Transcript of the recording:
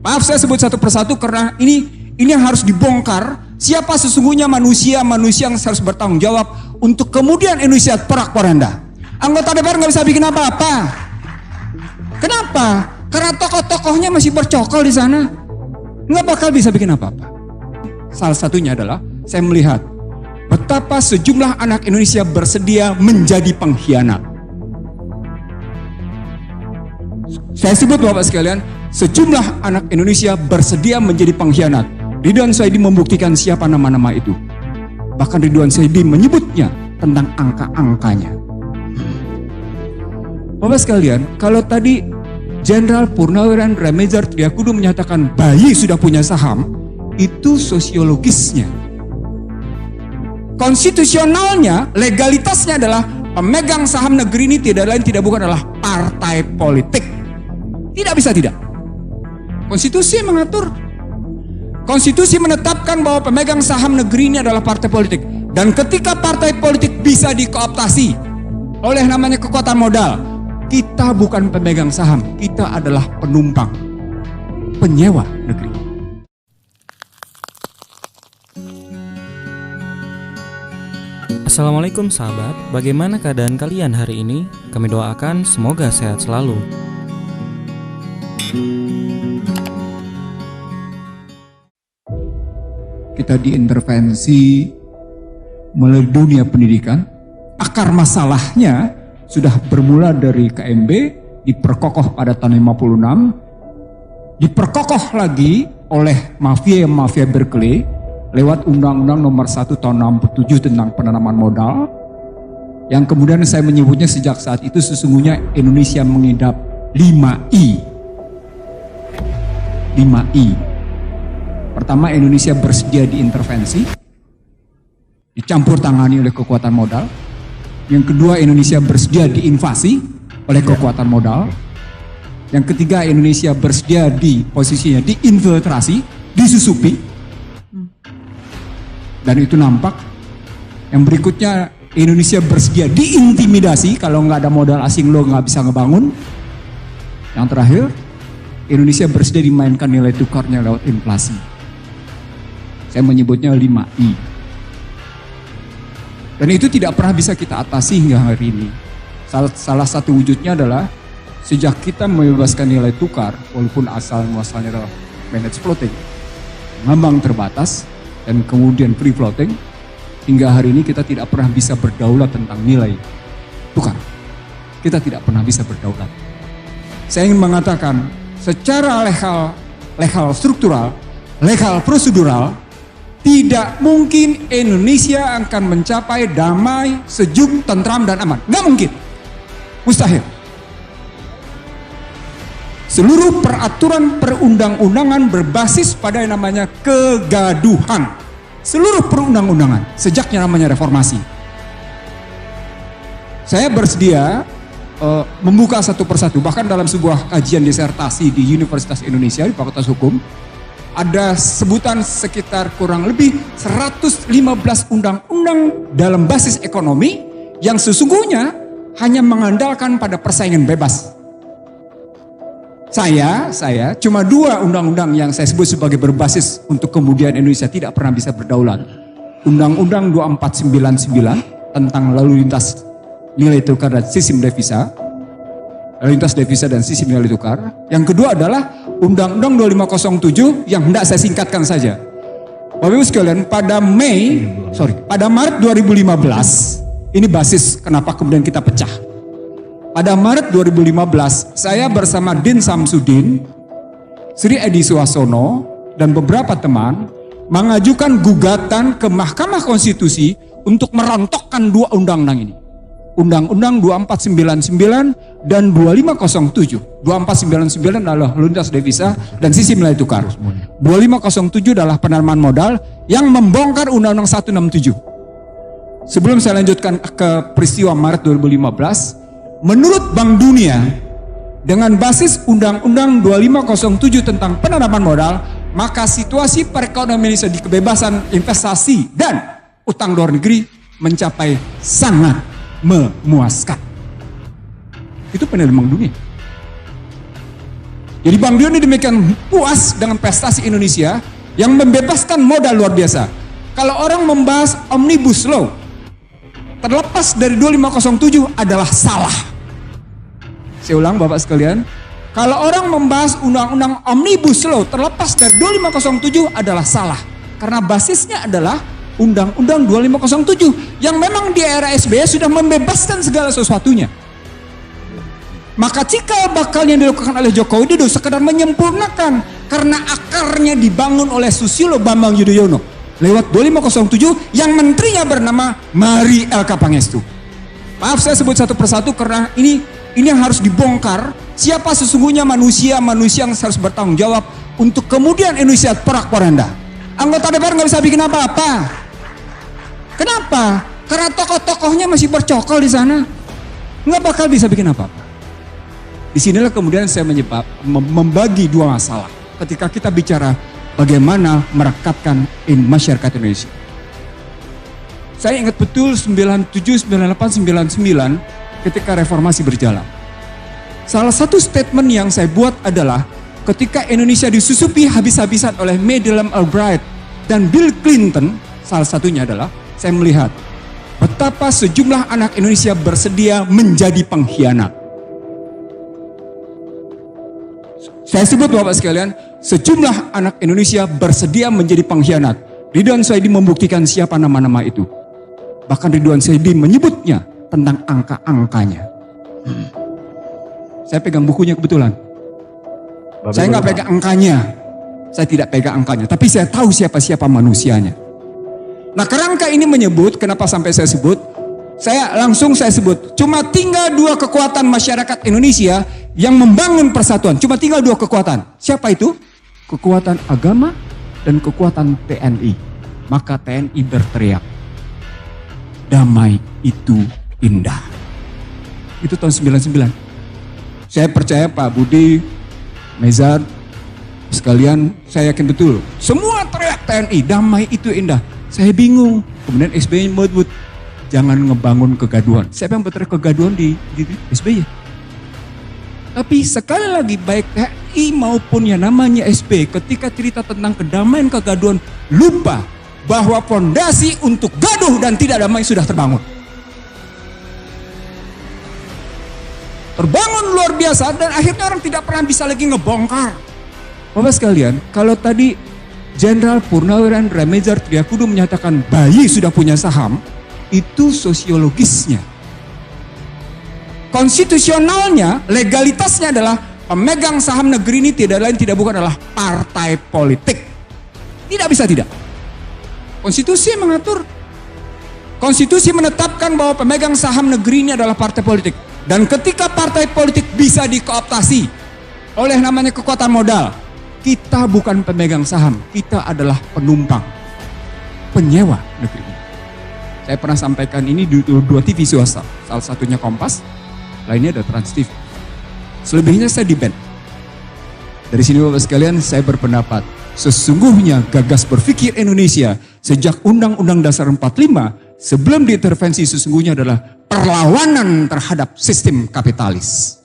Maaf saya sebut satu persatu karena ini yang harus dibongkar. Siapa sesungguhnya manusia yang harus bertanggung jawab untuk kemudian Indonesia porak-poranda. Anggota DPR nggak bisa bikin apa-apa. Kenapa? Karena tokoh-tokohnya masih bercokol di sana. Nggak bakal bisa bikin apa-apa. Salah satunya adalah saya melihat betapa sejumlah anak Indonesia bersedia menjadi pengkhianat. Saya sebut Bapak sekalian, sejumlah anak Indonesia bersedia menjadi pengkhianat. Ridwan Saidi membuktikan siapa nama-nama itu. Bahkan Ridwan Saidi menyebutnya tentang angka-angkanya. Bapak sekalian, kalau tadi Jenderal Purnawirawan Remizer Triakudu menyatakan bayi sudah punya saham, itu sosiologisnya. Konstitusionalnya, legalitasnya adalah pemegang saham negeri ini tidak lain tidak bukan adalah partai politik. Tidak bisa tidak. Konstitusi mengatur. Konstitusi menetapkan bahwa pemegang saham negeri ini adalah partai politik. Dan ketika partai politik bisa dikooptasi oleh namanya kekuatan modal, kita bukan pemegang saham, kita adalah penumpang, penyewa negeri. Assalamualaikum sahabat, bagaimana keadaan kalian hari ini? Kami doakan semoga sehat selalu. Kita diintervensi melalui dunia pendidikan. Akar masalahnya sudah bermula dari KMB, diperkokoh pada tahun 56, diperkokoh lagi oleh mafia Berkeley lewat Undang-Undang Nomor 1 Tahun 67 tentang penanaman modal, yang kemudian saya menyebutnya sejak saat itu sesungguhnya Indonesia mengidap 5I. 5I. Pertama, Indonesia bersedia diintervensi, dicampur tangani oleh kekuatan modal. Yang kedua, Indonesia bersedia diinvasi oleh kekuatan modal. Yang ketiga, Indonesia bersedia di posisinya diinfiltrasi, disusupi. Dan itu nampak. Yang berikutnya, Indonesia bersedia diintimidasi. Kalau nggak ada modal asing lo nggak bisa ngebangun. Yang terakhir, Indonesia bersedia dimainkan nilai tukarnya lewat inflasi. Saya menyebutnya 5I. Dan itu tidak pernah bisa kita atasi hingga hari ini. Salah satu wujudnya adalah sejak kita membebaskan nilai tukar, walaupun asal muasalnya adalah managed floating, ngambang terbatas, dan kemudian free floating, hingga hari ini kita tidak pernah bisa berdaulat tentang nilai tukar. Kita tidak pernah bisa berdaulat. Saya ingin mengatakan, secara legal struktural, legal prosedural, tidak mungkin Indonesia akan mencapai damai, sejuk, tentram, dan aman. Nggak mungkin. Mustahil. Seluruh peraturan perundang-undangan berbasis pada yang namanya kegaduhan. Seluruh perundang-undangan, sejaknya namanya reformasi. Saya bersedia membuka satu persatu. Bahkan dalam sebuah kajian disertasi di Universitas Indonesia, di Fakultas Hukum, ada sebutan sekitar kurang lebih 115 undang-undang dalam basis ekonomi yang sesungguhnya hanya mengandalkan pada persaingan bebas. Saya cuma 2 undang-undang yang saya sebut sebagai berbasis untuk kemudian Indonesia tidak pernah bisa berdaulat. Undang-Undang 2499 tentang lalu lintas nilai tukar dan sistem devisa. Lalu lintas devisa dan sistem nilai tukar. Yang kedua adalah Undang-Undang 2507 yang hendak saya singkatkan saja. Bapak Ibu sekalian, pada Maret 2015, ini basis kenapa kemudian kita pecah. Pada Maret 2015, saya bersama Din Samsudin, Sri Edi Suasono, dan beberapa teman mengajukan gugatan ke Mahkamah Konstitusi untuk merontokkan 2 undang-undang ini. Undang-Undang 2499 dan 2507. 2499 adalah lintas devisa dan sistem nilai tukar. 2507 adalah penanaman modal yang membongkar Undang-Undang 167. Sebelum saya lanjutkan ke peristiwa Maret 2015, menurut Bank Dunia, dengan basis Undang-Undang 2507 tentang penanaman modal, maka situasi perekonomian Indonesia di kebebasan investasi dan utang luar negeri mencapai sangat memuaskan. Itu penilaian Bank Dunia. Jadi Bang Dio ini demikian puas dengan prestasi Indonesia yang membebaskan modal luar biasa. Kalau orang membahas Omnibus Law, terlepas dari 2507 adalah salah. Saya ulang Bapak sekalian, kalau orang membahas undang-undang Omnibus Law terlepas dari 2507 adalah salah. Karena basisnya adalah Undang-Undang 2507 yang memang di era SBY sudah membebaskan segala sesuatunya. Maka cikal bakal yang dilakukan oleh Joko Widodo sekedar menyempurnakan karena akarnya dibangun oleh Susilo Bambang Yudhoyono lewat 2507 yang menterinya bernama Mari Elka Pangestu. Maaf saya sebut satu persatu karena ini yang harus dibongkar siapa sesungguhnya manusia yang harus bertanggung jawab untuk kemudian Indonesia porak-poranda. Anggota DPR nggak bisa bikin apa-apa. Kenapa? Karena tokoh-tokohnya masih bercokol di sana, nggak bakal bisa bikin apa-apa. Disinilah kemudian saya membagi dua masalah ketika kita bicara bagaimana merekatkan masyarakat Indonesia. Saya ingat betul 97, 98, 99 ketika reformasi berjalan. Salah satu statement yang saya buat adalah ketika Indonesia disusupi habis-habisan oleh Madeleine Albright dan Bill Clinton, salah satunya adalah saya melihat betapa sejumlah anak Indonesia bersedia menjadi pengkhianat. Saya sebut Bapak sekalian, sejumlah anak Indonesia bersedia menjadi pengkhianat. Ridwan Saidi membuktikan siapa nama-nama itu. Bahkan Ridwan Saidi menyebutnya tentang angka-angkanya. Saya pegang bukunya kebetulan. Saya nggak pegang angkanya. Saya tidak pegang angkanya. Tapi saya tahu siapa-siapa manusianya. Nah kerangka ini menyebut, kenapa sampai saya sebut? Saya sebut, cuma tinggal dua kekuatan masyarakat Indonesia yang membangun persatuan. Cuma tinggal dua kekuatan. Siapa itu? Kekuatan agama dan kekuatan TNI. Maka TNI berteriak, damai itu indah. Itu tahun 99. Saya percaya Pak Budi, Mezar, sekalian saya yakin betul. Semua teriak TNI, damai itu indah. Saya bingung. Kemudian SBY menyebut, jangan ngebangun kegaduhan. Siapa yang berteriak kegaduhan di SBY? Tapi sekali lagi baik TNI maupun yang namanya SBY ketika cerita tentang kedamaian kegaduhan lupa bahwa fondasi untuk gaduh dan tidak damai sudah terbangun. Terbangun luar biasa dan akhirnya orang tidak pernah bisa lagi ngebongkar. Bapak sekalian, kalau tadi Jenderal Purnawirawan Remezar Triakudu menyatakan bayi sudah punya saham, itu sosiologisnya. Konstitusionalnya, legalitasnya adalah pemegang saham negeri ini tidak lain tidak bukan adalah partai politik. Tidak bisa tidak. Konstitusi mengatur. Konstitusi menetapkan bahwa pemegang saham negeri ini adalah partai politik. Dan ketika partai politik bisa dikooptasi oleh namanya kekuatan modal, kita bukan pemegang saham, kita adalah penumpang, penyewa negeri ini. Saya pernah sampaikan ini di dua TV swasta, salah satunya Kompas, lainnya ada Trans TV. Selebihnya saya di-ban. Dari sini Bapak sekalian saya berpendapat, sesungguhnya gagas berpikir Indonesia sejak Undang-Undang Dasar 45 sebelum diintervensi sesungguhnya adalah perlawanan terhadap sistem kapitalis.